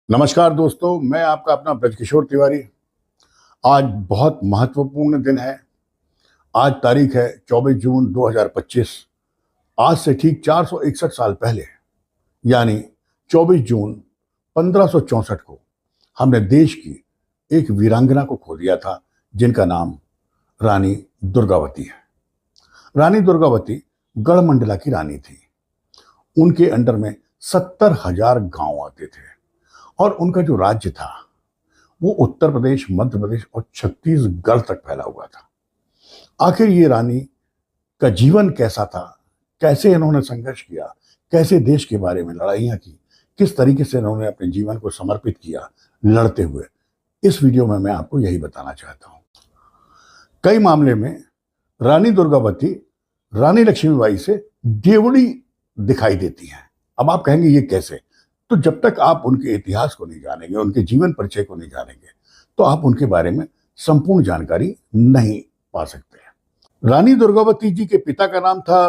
नमस्कार दोस्तों, मैं आपका अपना ब्रजकिशोर तिवारी। आज बहुत महत्वपूर्ण दिन है। आज तारीख है 24 जून 2025। आज से ठीक 461 साल पहले यानी 24 जून 1564 को हमने देश की एक वीरांगना को खो दिया था, जिनका नाम रानी दुर्गावती है। रानी दुर्गावती गढ़मंडला की रानी थी। उनके अंडर में 70,000 गांव आते थे और उनका जो राज्य था वो उत्तर प्रदेश, मध्य प्रदेश और छत्तीसगढ़ तक फैला हुआ था। आखिर ये रानी का जीवन कैसा था, कैसे इन्होंने संघर्ष किया, कैसे देश के बारे में लड़ाइयाँ की, किस तरीके से इन्होंने अपने जीवन को समर्पित किया लड़ते हुए, इस वीडियो में मैं आपको यही बताना चाहता हूँ। कई मामले में रानी दुर्गावती रानी लक्ष्मीबाई से डेवड़ी दिखाई देती हैं। अब आप कहेंगे ये कैसे? तो जब तक आप उनके इतिहास को नहीं जानेंगे, उनके जीवन परिचय को नहीं जानेंगे, तो आप उनके बारे में संपूर्ण जानकारी नहीं पा सकते। रानी दुर्गावती जी के पिता का नाम था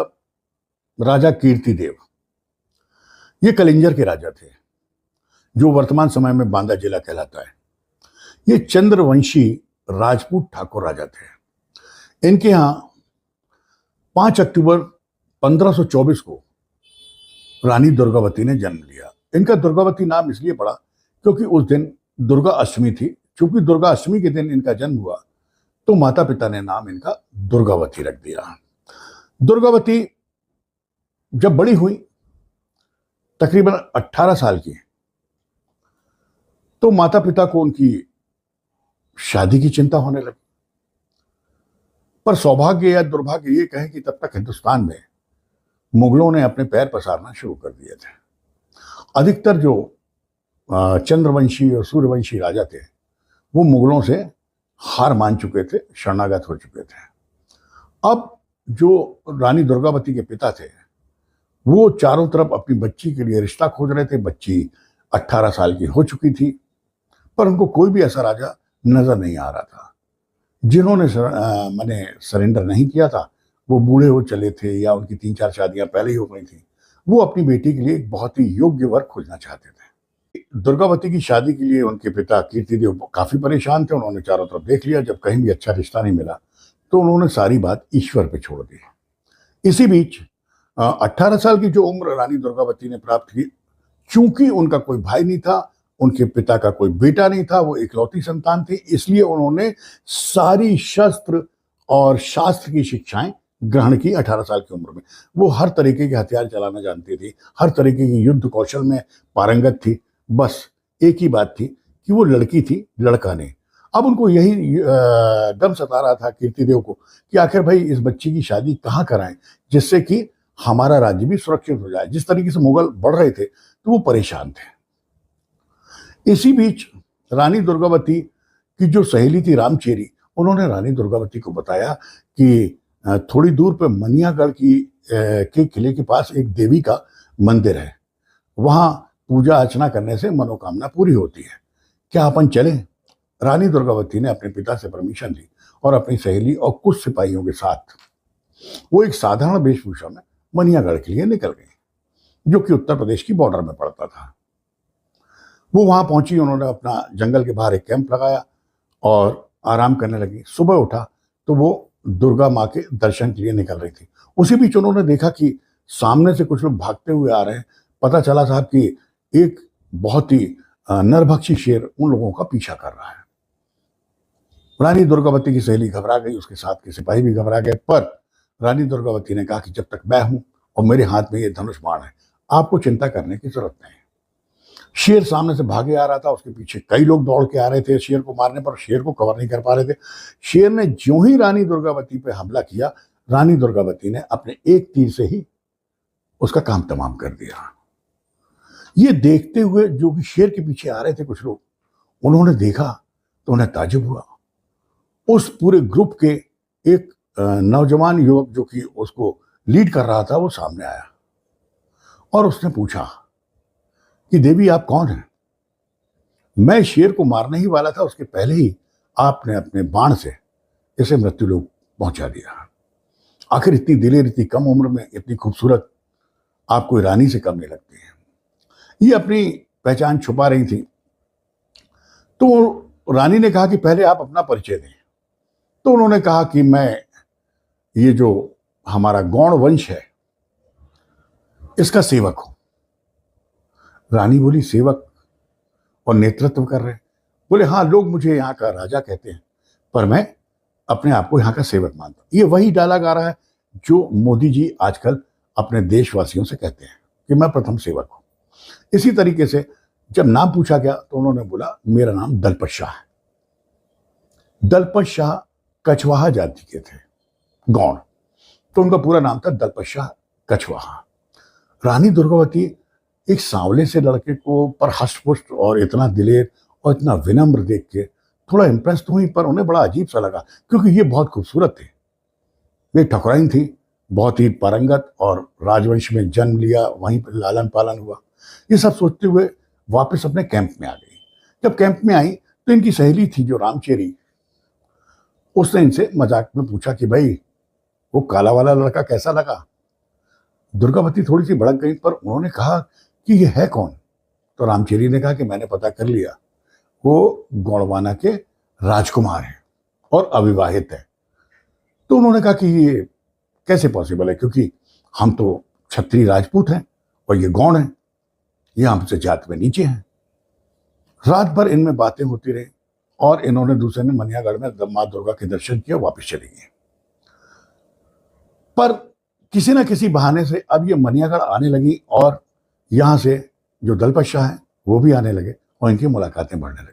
राजा कीर्तिदेव। ये कलिंजर के राजा थे, जो वर्तमान समय में बांदा जिला कहलाता है। ये चंद्रवंशी राजपूत ठाकुर राजा थे। इनके यहाँ 5 अक्टूबर 1524 को रानी दुर्गावती ने जन्म लिया। इनका दुर्गावती नाम इसलिए पड़ा क्योंकि उस दिन दुर्गा अष्टमी थी। चूंकि दुर्गा अष्टमी के दिन इनका जन्म हुआ, तो माता पिता ने नाम इनका दुर्गावती रख दिया। दुर्गावती जब बड़ी हुई, तकरीबन 18 साल की, तो माता पिता को उनकी शादी की चिंता होने लगी। पर सौभाग्य या दुर्भाग्य ये कहें कि तब तक हिंदुस्तान में मुगलों ने अपने पैर पसारना शुरू कर दिए थे। अधिकतर जो चंद्रवंशी और सूर्यवंशी राजा थे, वो मुगलों से हार मान चुके थे, शरणागत हो चुके थे। अब जो रानी दुर्गावती के पिता थे, वो चारों तरफ अपनी बच्ची के लिए रिश्ता खोज रहे थे। बच्ची 18 साल की हो चुकी थी, पर उनको कोई भी ऐसा राजा नजर नहीं आ रहा था। जिन्होंने मैंने सरेंडर नहीं किया था, वो बूढ़े हो चले थे या उनकी 3-4 शादियां पहले ही हो गई थी। वो अपनी बेटी के लिए एक बहुत ही योग्य वर खोजना चाहते थे। दुर्गावती की शादी के लिए उनके पिता कीर्तिदेव काफी परेशान थे। उन्होंने चारों तरफ देख लिया, जब कहीं भी अच्छा रिश्ता नहीं मिला तो उन्होंने सारी बात ईश्वर पे छोड़ दी। इसी बीच 18 साल की जो उम्र रानी दुर्गावती ने प्राप्त की, चूंकि उनका कोई भाई नहीं था, उनके पिता का कोई बेटा नहीं था, वो इकलौती संतान थी, इसलिए उन्होंने सारी शस्त्र और शास्त्र की शिक्षाएं ग्रहण की। 18 साल की उम्र में वो हर तरीके के हथियार चलाना जानती थी, हर तरीके की युद्ध कौशल में पारंगत थी। बस एक ही बात थी कि वो लड़की थी, लड़का नहीं। अब उनको यही गम सता रहा था कीर्तिदेव को कि आखिर भाई इस बच्ची की शादी कहाँ कराएं, जिससे कि हमारा राज्य भी सुरक्षित हो जाए। जिस तरीके से मुगल बढ़ रहे थे, तो वो परेशान थे। इसी बीच रानी दुर्गावती की जो सहेली थी रामचेरी, उन्होंने रानी दुर्गावती को बताया कि थोड़ी दूर पे मनियागढ़ के किले के पास एक देवी का मंदिर है, वहां पूजा अर्चना करने से मनोकामना पूरी होती है, क्या अपन चलें? रानी दुर्गावती ने अपने पिता से परमिशन ली और अपनी सहेली और कुछ सिपाहियों के साथ वो एक साधारण वेशभूषा में मनियागढ़ के लिए निकल गई, जो कि उत्तर प्रदेश की बॉर्डर में पड़ता था। वो वहां पहुंची, उन्होंने अपना जंगल के बाहर एक कैंप लगाया और आराम करने लगी। सुबह उठा तो वो दुर्गा माँ के दर्शन के लिए निकल रही थी। उसी बीच उन्होंने देखा कि सामने से कुछ लोग भागते हुए आ रहे हैं। पता चला साहब कि एक बहुत ही नरभक्षी शेर उन लोगों का पीछा कर रहा है। रानी दुर्गावती की सहेली घबरा गई, उसके साथ के सिपाही भी घबरा गए। पर रानी दुर्गावती ने कहा कि जब तक मैं हूं और मेरे हाथ में ये धनुष बाण है, आपको चिंता करने की जरूरत नहीं। शेर सामने से भागे आ रहा था, उसके पीछे कई लोग दौड़ के आ रहे थे शेर को मारने, पर शेर को कवर नहीं कर पा रहे थे। शेर ने ज्यों ही रानी दुर्गावती पे हमला किया, रानी दुर्गावती ने अपने एक तीर से ही उसका काम तमाम कर दिया। ये देखते हुए जो कि शेर के पीछे आ रहे थे कुछ लोग, उन्होंने देखा तो उन्हें ताज्जुब हुआ। उस पूरे ग्रुप के एक नौजवान युवक जो कि उसको लीड कर रहा था, वो सामने आया और उसने पूछा कि देवी आप कौन हैं? मैं शेर को मारने ही वाला था, उसके पहले ही आपने अपने बाण से इसे मृत्यु लोक पहुंचा दिया। आखिर इतनी दिलेर, इतनी कम उम्र में इतनी खूबसूरत, आप कोई रानी से कम नहीं लगती है। ये अपनी पहचान छुपा रही थी, तो रानी ने कहा कि पहले आप अपना परिचय दें। तो उन्होंने कहा कि मैं ये जो हमारा गौड़ वंश है इसका सेवक हूं। रानी बोली, सेवक और नेतृत्व कर रहे? बोले, हाँ, लोग मुझे यहाँ का राजा कहते हैं, पर मैं अपने आप को यहाँ का सेवक मानता हूं। ये वही डायलॉग आ रहा है जो मोदी जी आजकल अपने देशवासियों से कहते हैं कि मैं प्रथम सेवक हूं। इसी तरीके से जब नाम पूछा गया तो उन्होंने बोला, मेरा नाम दलपत शाह है। दलपत शाह कछवाहा जाति के थे, गौड़, तो उनका पूरा नाम था दलपत शाह कछवाहा। रानी दुर्गावती एक सांवले से लड़के को पर हष्टपुष्ट और इतना दिलेर और इतना विनम्र देख के थोड़ा इम्प्रेस तो हुई, पर उन्हें बड़ा अजीब सा लगा क्योंकि ये बहुत खूबसूरत थे। वे ठकुराइन थी, बहुत ही पारंगत, और राजवंश में जन्म लिया, वहीं पर लालन पालन हुआ। ये सब सोचते हुए वापस अपने कैंप में आ गई। जब कैंप में आई तो इनकी सहेली थी जो रामचेरी, उसने इनसे मजाक में पूछा कि भाई वो काला वाला लड़का कैसा लगा। दुर्गावती थोड़ी सी भड़क गई, पर उन्होंने कहा कि ये है कौन। तो रामचेरी ने कहा कि मैंने पता कर लिया, वो गोंडवाना के राजकुमार हैं और अविवाहित है। तो उन्होंने कहा कि ये कैसे पॉसिबल है, क्योंकि हम तो क्षत्रिय राजपूत हैं और ये गौड़ हैं, ये हमसे जात में नीचे हैं। रात भर इनमें बातें होती रही और इन्होंने दूसरे ने मनियागढ़ में माँ दुर्गा के दर्शन किए, वापस चली गई। पर किसी न किसी बहाने से अब ये मनियागढ़ आने लगी और यहां से जो दलपत शाह है वो भी आने लगे और इनकी मुलाकातें बढ़ने लगी।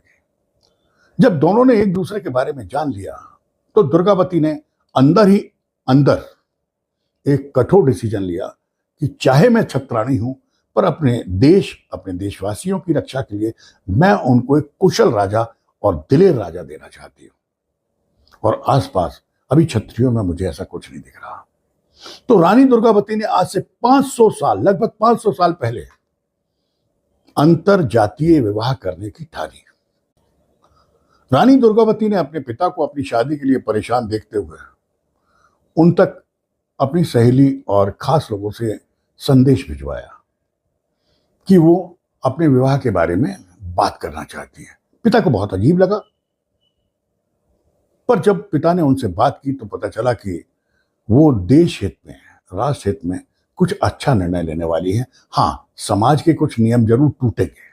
जब दोनों ने एक दूसरे के बारे में जान लिया तो दुर्गावती ने अंदर ही अंदर एक कठोर डिसीजन लिया कि चाहे मैं छत्राणी हूं, पर अपने देश, अपने देशवासियों की रक्षा के लिए मैं उनको एक कुशल राजा और दिलेर राजा देना चाहती हूं। और आसपास अभी क्षत्रियों में मुझे ऐसा कुछ नहीं दिख रहा। तो रानी दुर्गावती ने आज से 500 साल, लगभग 500 साल पहले अंतर जातीय विवाह करने की ठानी। रानी दुर्गावती ने अपने पिता को अपनी शादी के लिए परेशान देखते हुए उन तक अपनी सहेली और खास लोगों से संदेश भिजवाया कि वो अपने विवाह के बारे में बात करना चाहती है। पिता को बहुत अजीब लगा, पर जब पिता ने उनसे बात की तो पता चला कि वो देश हित में, राष्ट्र हित में कुछ अच्छा निर्णय लेने वाली है। हाँ, समाज के कुछ नियम जरूर टूटेंगे।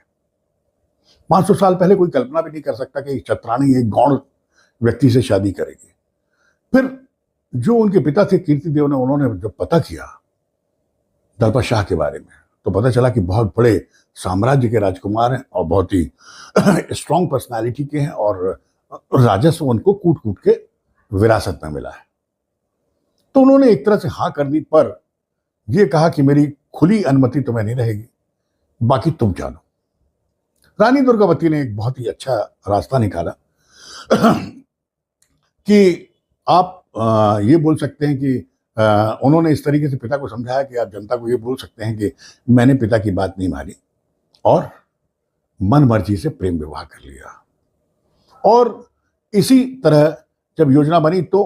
500 साल पहले कोई कल्पना भी नहीं कर सकता कि छत्राणी एक गौड़ व्यक्ति से शादी करेगी। फिर जो उनके पिता थे कीर्तिदेव ने, उन्होंने जब पता किया दलपत शाह के बारे में तो पता चला कि बहुत बड़े साम्राज्य के राजकुमार हैं और बहुत ही स्ट्रॉन्ग पर्सनालिटी के हैं और राजस्व उनको कूट कूट के विरासत में मिला है। तो उन्होंने एक तरह से हाँ कर दी, पर यह कहा कि मेरी खुली अनुमति तुम्हें नहीं रहेगी, बाकी तुम जानो। रानी दुर्गावती ने एक बहुत ही अच्छा रास्ता निकाला कि आप ये बोल सकते हैं कि उन्होंने इस तरीके से पिता को समझाया कि आप जनता को ये बोल सकते हैं कि मैंने पिता की बात नहीं मानी और मन मर्जी से प्रेम विवाह कर लिया। और इसी तरह जब योजना बनी तो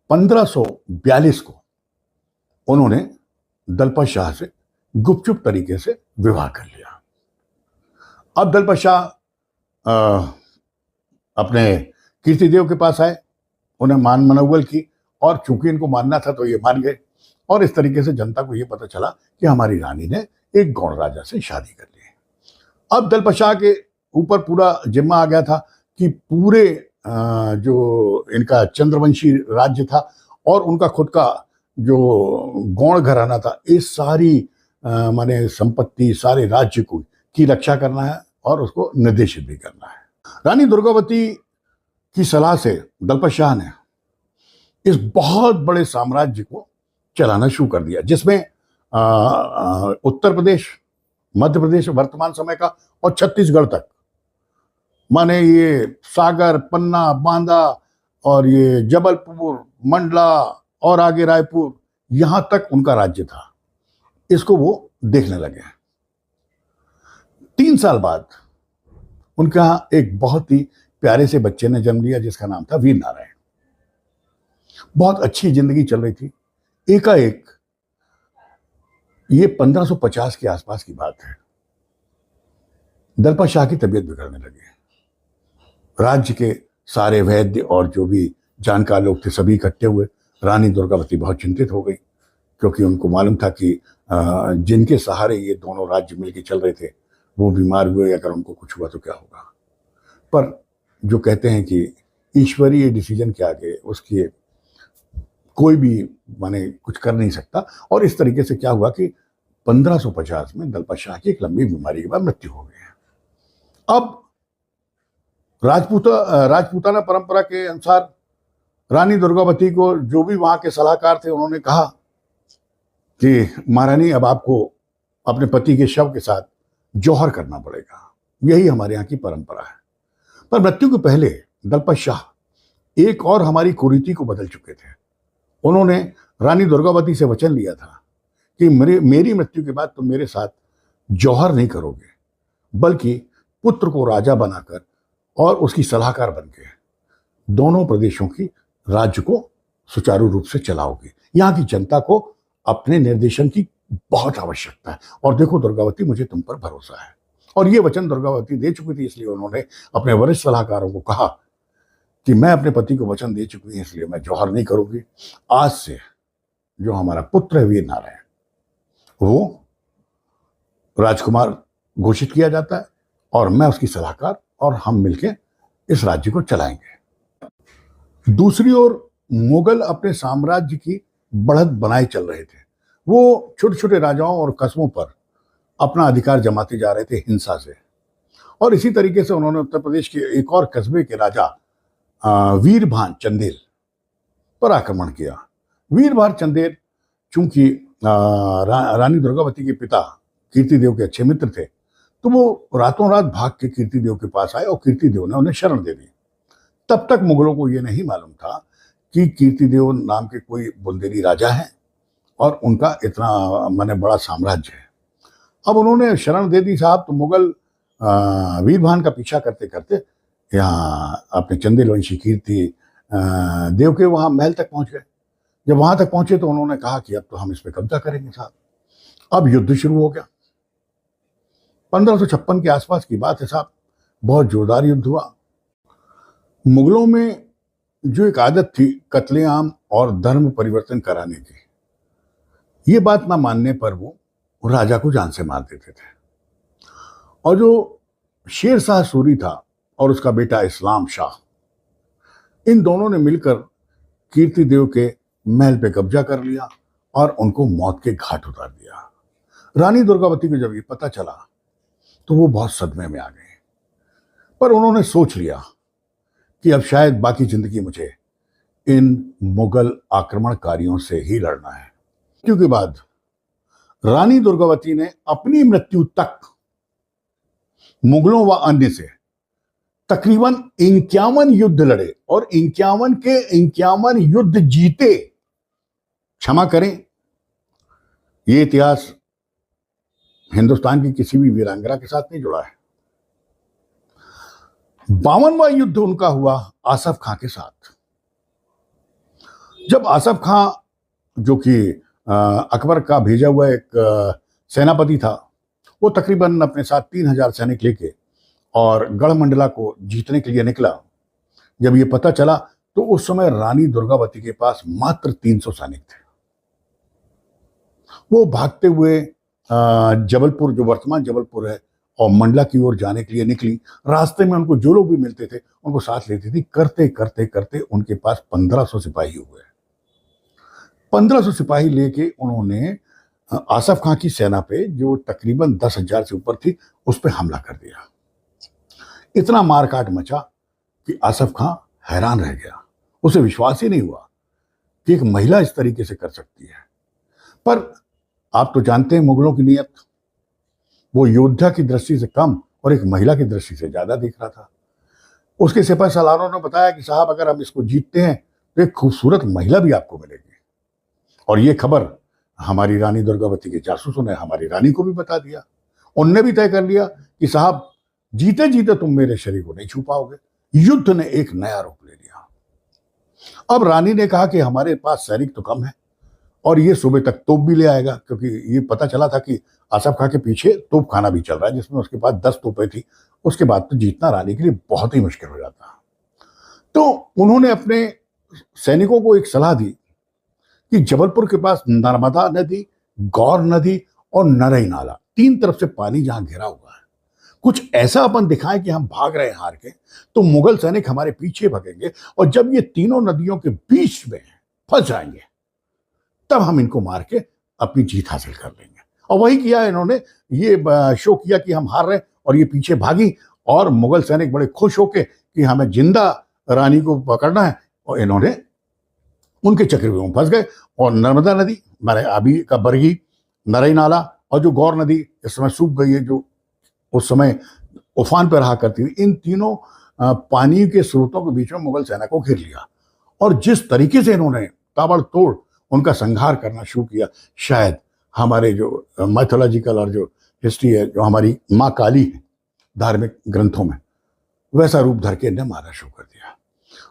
1542 को उन्होंने दलपत शाह से गुपचुप तरीके से विवाह कर लिया। अब दलपत शाह अपने कीर्तिदेव के पास आए, उन्हें मान मनौवल की, और चूंकि इनको मानना था तो ये मान गए। और इस तरीके से जनता को ये पता चला कि हमारी रानी ने एक गौड़ राजा से शादी कर ली। अब दलपत शाह के ऊपर पूरा जिम्मा आ गया था कि पूरे जो इनका चंद्रवंशी राज्य था और उनका खुद का जो गौड़ घराना था, इस सारी माने संपत्ति, सारे राज्य की रक्षा करना है और उसको निर्देशित भी करना है। रानी दुर्गावती की सलाह से दलपत शाह ने इस बहुत बड़े साम्राज्य को चलाना शुरू कर दिया, जिसमें उत्तर प्रदेश, मध्य प्रदेश वर्तमान समय का और छत्तीसगढ़ तक, माने ये सागर, पन्ना, बांदा और ये जबलपुर, मंडला और आगे रायपुर, यहां तक उनका राज्य था। इसको वो देखने लगे। 3 साल बाद उनका एक बहुत ही प्यारे से बच्चे ने जन्म लिया जिसका नाम था वीर नारायण। बहुत अच्छी जिंदगी चल रही थी। एकाएक ये 1550 के आसपास की बात है, दलपत शाह की तबीयत बिगड़ने लगी राज्य के सारे वैद्य और जो भी जानकार लोग थे सभी इकट्ठे हुए। रानी दुर्गावती बहुत चिंतित हो गई, क्योंकि उनको मालूम था कि जिनके सहारे ये दोनों राज्य मिलकर चल रहे थे वो बीमार हुए, अगर उनको कुछ हुआ तो क्या होगा। पर जो कहते हैं कि ईश्वरीय डिसीजन के आगे उसकी कोई भी माने कुछ कर नहीं सकता। और इस तरीके से क्या हुआ कि 1550 में दलपत शाह की एक लंबी बीमारी के बाद मृत्यु हो गई। अब राजपूताना परंपरा के अनुसार रानी दुर्गावती को जो भी वहां के सलाहकार थे उन्होंने कहा कि महारानी अब आपको अपने पति के शव के साथ जौहर करना पड़ेगा, यही हमारे यहाँ की परंपरा है। पर मृत्यु के पहले दलपत शाह एक और हमारी कुरीति को बदल चुके थे। उन्होंने रानी दुर्गावती से वचन लिया था कि मेरी मृत्यु के बाद तुम मेरे साथ जौहर नहीं करोगे, बल्कि पुत्र को राजा बनाकर और उसकी सलाहकार बनकर दोनों प्रदेशों की राज्य को सुचारू रूप से चलाओगे। यहाँ की जनता को अपने निर्देशन की बहुत आवश्यकता है, और देखो दुर्गावती मुझे तुम पर भरोसा है। और ये वचन दुर्गावती दे चुकी थी, इसलिए उन्होंने अपने वरिष्ठ सलाहकारों को कहा कि मैं अपने पति को वचन दे चुकी हूं, इसलिए मैं जौहर नहीं करूंगी। आज से जो हमारा पुत्र है वीर नारायण, वो राजकुमार घोषित किया जाता है और मैं उसकी सलाहकार, और हम मिलके इस राज्य को चलाएंगे। दूसरी ओर मुगल अपने साम्राज्य की बढ़त बनाए चल रहे थे। वो छोटे छोटे राजाओं और कस्बों पर अपना अधिकार जमाते जा रहे थे हिंसा से। और इसी तरीके से उन्होंने उत्तर प्रदेश के एक और कस्बे के राजा वीरभान चंदेल पर आक्रमण किया। वीरभान चंदेल चूंकि रानी दुर्गावती के पिता कीर्तिदेव के अच्छे मित्र थे, तो वो रातों रात भाग के कीर्तिदेव के पास आए और कीर्तिदेव ने उन्हें शरण दे दी। तब तक मुगलों को यह नहीं मालूम था कि कीर्तिदेव नाम के कोई बुंदेली राजा हैं और उनका इतना माने बड़ा साम्राज्य है। अब उन्होंने शरण दे दी साहब, तो मुगल वीरभान का पीछा करते करते यहाँ अपने चंदेल वंशी कीर्ति देव के वहाँ महल तक पहुंच गए। जब वहां तक पहुंचे तो उन्होंने कहा कि अब तो हम इस पे कब्जा करेंगे साहब। अब युद्ध शुरू हो गया। 1556 के आसपास की बात है साहब, बहुत जोरदार युद्ध हुआ। मुगलों में जो एक आदत थी कत्लेआम और धर्म परिवर्तन कराने की, ये बात ना मानने पर वो राजा को जान से मार देते थे। और जो शेर शाह सूरी था और उसका बेटा इस्लाम शाह, इन दोनों ने मिलकर कीर्तिदेव के महल पे कब्जा कर लिया और उनको मौत के घाट उतार दिया। रानी दुर्गावती को जब ये पता चला तो वो बहुत सदमे में आ गए। पर उन्होंने सोच लिया कि अब शायद बाकी जिंदगी मुझे इन मुगल आक्रमणकारियों से ही लड़ना है। मृत्यु के बाद रानी दुर्गावती ने अपनी मृत्यु तक मुगलों व अन्य से तकरीबन 51 युद्ध लड़े और 51 के 51 युद्ध जीते। क्षमा करें, यह इतिहास हिंदुस्तान की किसी भी वीरांगना के साथ नहीं जुड़ा है। 52वां युद्ध उनका हुआ आसफ खां के साथ। जब आसफ खां, जो कि अकबर का भेजा हुआ एक सेनापति था, वो तकरीबन अपने साथ 3000 सैनिक लेके और गढ़मंडला को जीतने के लिए निकला। जब ये पता चला तो उस समय रानी दुर्गावती के पास मात्र 300 सैनिक थे। वो भागते हुए जबलपुर, जो वर्तमान जबलपुर है, और मंडला की ओर जाने के लिए निकली। रास्ते में उनको जो लोग भी मिलते थे उनको साथ लेती थी। करते करते करते उनके पास 1500 सिपाही हुए। 1500 सिपाही लेके उन्होंने आसफ खां की सेना पे, जो तकरीबन 10,000 से ऊपर थी, उस पर हमला कर दिया। इतना मारकाट मचा कि आसफ खां हैरान रह गया। उसे विश्वास ही नहीं हुआ कि एक महिला इस तरीके से कर सकती है। पर आप तो जानते हैं मुगलों की नीयत, वो योद्धा की दृष्टि से कम और एक महिला की दृष्टि से ज्यादा देख रहा था। उसके सिपह सलारों ने बताया कि साहब अगर हम इसको जीतते हैं तो एक खूबसूरत महिला भी आपको मिलेगी। और ये खबर हमारी रानी दुर्गावती के जासूसों ने हमारी रानी को भी बता दिया। उनने भी तय कर लिया कि साहब जीते जीते तुम मेरे शरीर को नहीं छू पाओगे। युद्ध ने एक नया रूप ले लिया। अब रानी ने कहा कि हमारे पास सैनिक तो कम है और ये सुबह तक तोप भी ले आएगा, क्योंकि ये पता चला था कि आसफ खां के पीछे तोप खाना भी चल रहा है, जिसमें उसके पास 10 तोपें थी। उसके बाद तो जीतना रानी के लिए बहुत ही मुश्किल हो जाता। तो उन्होंने अपने सैनिकों को एक सलाह दी कि जबलपुर के पास नर्मदा नदी, गौर नदी और नरई नाला, 3 तरफ से पानी जहां घिरा हुआ है, कुछ ऐसा अपन दिखाएं कि हम भाग रहे हैं हार के, तो मुगल सैनिक हमारे पीछे भगेंगे, और जब ये तीनों नदियों के बीच में फंस जाएंगे तब हम इनको मार के अपनी जीत हासिल कर लेंगे। और वही किया इन्होंने। ये शो किया कि हम हार रहे हैं और ये पीछे भागी, और मुगल सैनिक बड़े खुश होके कि हमें जिंदा रानी को पकड़ना है, और इन्होंने उनके चक्रव्यूह में फंस गए। और नर्मदा नदी माने अभी का बरगी, नरई नाला और जो गौर नदी इस समय सूख गई है, जो उस समय उफान पर रहा करती थी, इन तीनों पानी के स्रोतों के बीच में मुगल सेना को घेर लिया। और जिस तरीके से इन्होंने ताबड़तोड़ उनका संहार करना शुरू किया, शायद हमारे जो मैथोलॉजिकल और जो हिस्ट्री है, जो हमारी माँ काली है धार्मिक ग्रंथों में, वैसा रूप धर के इन्हें मारना शुरू कर दिया।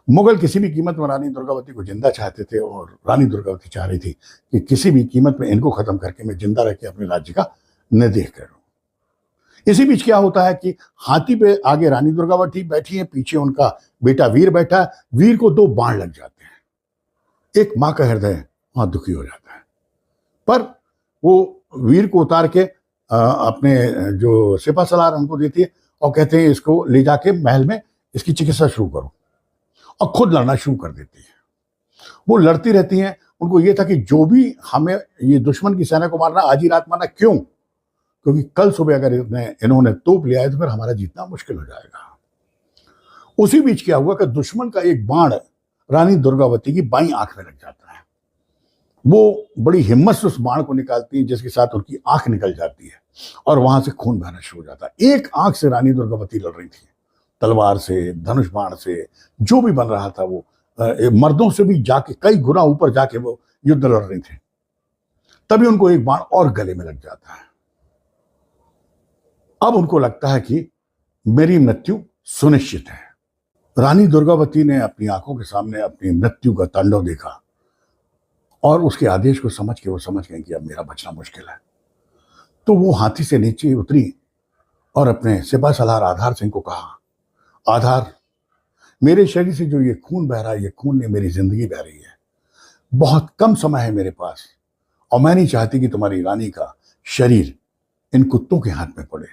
मुगल किसी भी कीमत में रानी दुर्गावती को जिंदा चाहते थे, और रानी दुर्गावती चाह रही थी कि किसी भी कीमत में इनको खत्म करके मैं जिंदा रह के अपने राज्य का निर्देश करूं। इसी बीच क्या होता है कि हाथी पे आगे रानी दुर्गावती बैठी है, पीछे उनका बेटा वीर बैठा है। वीर को 2 बाण लग जाते हैं। एक मां का हृदय वहां दुखी हो जाता है, पर वो वीर को उतार के अपने जो सिपा सलार उनको देती है और कहते हैं इसको ले जाके महल में इसकी चिकित्सा शुरू करो, और खुद लड़ना शुरू कर देती है। वो लड़ती रहती हैं। उनको ये था कि जो भी हमें ये दुश्मन की सेना को मारना, आज ही रात मारना। क्यों? क्योंकि कल सुबह अगर इन्होंने तोप लिया है तो फिर हमारा जीतना मुश्किल हो जाएगा। उसी बीच क्या हुआ कि दुश्मन का एक बाण रानी दुर्गावती की बाईं आंख में लग जाता है। वो बड़ी हिम्मत से उस बाण को निकालती है, जिसके साथ उनकी आंख निकल जाती है और वहां से खून बहना शुरू हो जाता है। एक आंख से रानी दुर्गावती लड़ रही थी, तलवार से, धनुष बाण से, जो भी बन रहा था वो मर्दों से भी जाके कई गुना ऊपर जाके वो युद्ध लड़ रहे थे। तभी उनको एक बाण और गले में लग जाता है। अब उनको लगता है कि मेरी मृत्यु सुनिश्चित है। रानी दुर्गावती ने अपनी आंखों के सामने अपनी मृत्यु का तांडव देखा, और उसके आदेश को समझ के वो समझ गए कि अब मेरा बचना मुश्किल है। तो वो हाथी से नीचे उतरी और अपने सिपा सलार आधार सिंह को कहा, आधार, मेरे शरीर से जो ये खून बह रहा है, ये खून ने मेरी जिंदगी बह रही है। बहुत कम समय है मेरे पास, और मैं नहीं चाहती कि तुम्हारी रानी का शरीर इन कुत्तों के हाथ में पड़े,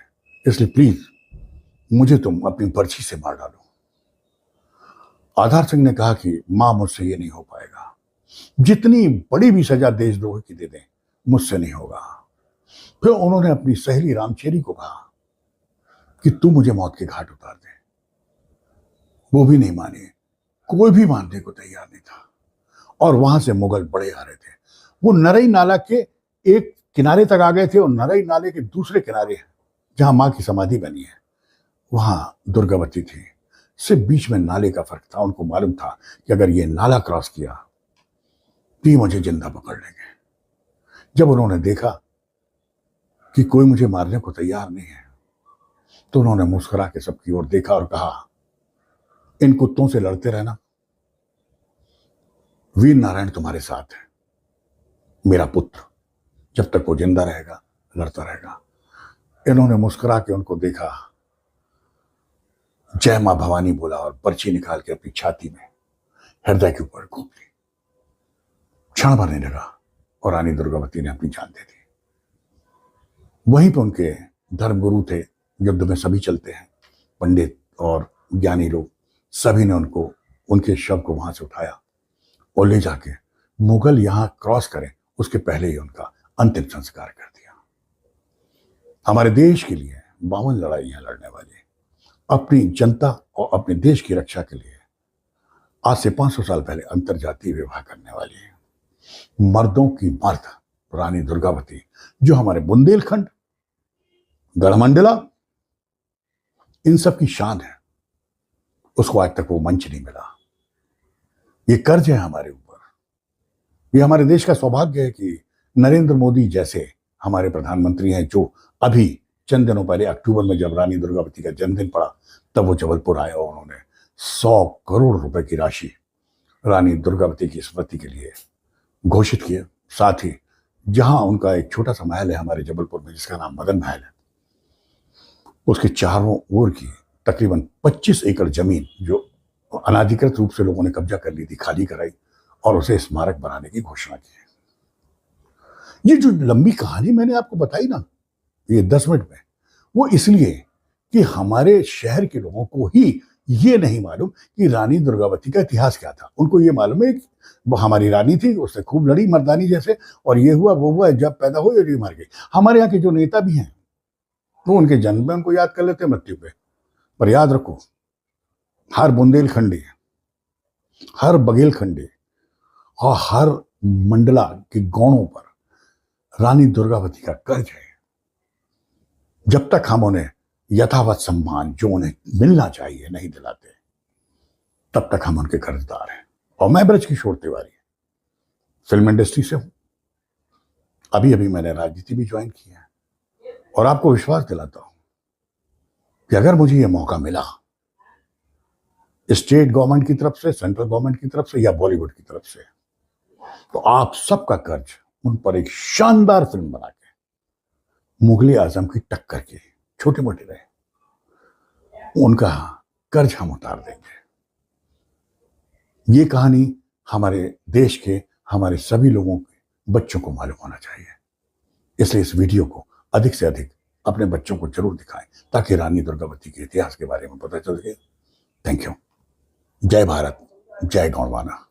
इसलिए प्लीज मुझे तुम अपनी पर्ची से मार डालो। आधार सिंह ने कहा कि मां, मुझसे ये नहीं हो पाएगा। जितनी बड़ी भी सजा देशद्रोह की दे दें, मुझसे नहीं होगा। फिर उन्होंने अपनी सहेली रामचेरी को कहा कि तू मुझे मौत के घाट उतार दे। वो भी नहीं मानी, कोई भी मानने को तैयार नहीं था। और वहां से मुगल बड़े आ रहे थे। वो नरई नाला के एक किनारे तक आ गए थे, और नरई नाले के दूसरे किनारे जहां मां की समाधि बनी है, वहां दुर्गावती थी। सिर्फ बीच में नाले का फर्क था। उनको मालूम था कि अगर ये नाला क्रॉस किया तो ये मुझे जिंदा पकड़ लेंगे। जब उन्होंने देखा कि कोई मुझे मारने को तैयार नहीं है, तो उन्होंने मुस्कुरा के सबकी ओर देखा और कहा, इन कुत्तों से लड़ते रहना, वीर नारायण तुम्हारे साथ है। मेरा पुत्र जब तक वो जिंदा रहेगा लड़ता रहेगा। इन्होंने मुस्कुरा के उनको देखा, जय मां भवानी बोला और पर्ची निकाल के अपनी छाती में हृदय के ऊपर घूम ली। क्षण भर नहीं लगा और रानी दुर्गावती ने अपनी जान दे दी। वहीं पर उनके धर्मगुरु थे, युद्ध में सभी चलते हैं, पंडित और ज्ञानी लोग, सभी ने उनको, उनके शव को वहां से उठाया और ले जाके मुगल यहां क्रॉस करें उसके पहले ही उनका अंतिम संस्कार कर दिया। हमारे देश के लिए 52 लड़ाइयां लड़ने वाले, अपनी जनता और अपने देश की रक्षा के लिए आज से 500 साल पहले अंतरजातीय विवाह करने वाली मर्दों की मर्द रानी दुर्गावती, जो हमारे बुंदेलखंड, गढ़मंडला, इन सब की शान है, उसको आज तक वो मंच नहीं मिला। ये कर्ज है हमारे ऊपर। ये हमारे देश का सौभाग्य है कि नरेंद्र मोदी जैसे हमारे प्रधानमंत्री हैं, जो अभी चंद दिनों पहले अक्टूबर में जब रानी दुर्गावती का जन्मदिन पड़ा, तब वो जबलपुर आए और उन्होंने 100 करोड़ रुपए की राशि रानी दुर्गावती की स्मृति के लिए घोषित किए। साथ ही जहां उनका एक छोटा सा महल है हमारे जबलपुर में जिसका नाम मदन महल है, उसके चारों ओर की तकरीबन 25 एकड़ जमीन जो अनाधिकृत रूप से लोगों ने कब्जा कर ली थी, खाली कराई और उसे स्मारक बनाने की घोषणा की है। ये जो लंबी कहानी मैंने आपको बताई ना, ये 10 मिनट में, वो इसलिए कि हमारे शहर के लोगों को ही ये नहीं मालूम कि रानी दुर्गावती का इतिहास क्या था। उनको ये मालूम है कि वो हमारी रानी थी, उसने खूब लड़ी मर्दानी जैसे, और ये हुआ वो हुआ, जब पैदा हुई और ये मर गई। हमारे यहाँ के जो नेता भी हैं वो उनके जन्म में उनको याद कर लेते हैं, मृत्यु पे। पर याद रखो, हर बुंदेलखंडी, हर बघेलखंडी और हर मंडला के गौणों पर रानी दुर्गावती का कर्ज है। जब तक हम उन्हें यथावत सम्मान जो उन्हें मिलना चाहिए नहीं दिलाते, तब तक हम उनके कर्जदार हैं। और मैं ब्रजकिशोर तिवारी फिल्म इंडस्ट्री से हूं, अभी अभी मैंने राजनीति भी ज्वाइन की है, और आपको विश्वास दिलाता हूं कि अगर मुझे यह मौका मिला स्टेट गवर्नमेंट की तरफ से, सेंट्रल गवर्नमेंट की तरफ से या बॉलीवुड की तरफ से, तो आप सबका कर्ज उन पर एक शानदार फिल्म बना के मुगले आजम की टक्कर के, छोटे मोटे रहे, उनका कर्ज हम उतार देंगे। ये कहानी हमारे देश के, हमारे सभी लोगों के बच्चों को मालूम होना चाहिए। इसलिए इस वीडियो को अधिक से अधिक अपने बच्चों को जरूर दिखाएं ताकि रानी दुर्गावती के इतिहास के बारे में पता चल सके। Thank you. जय भारत, जय गौंडवाना।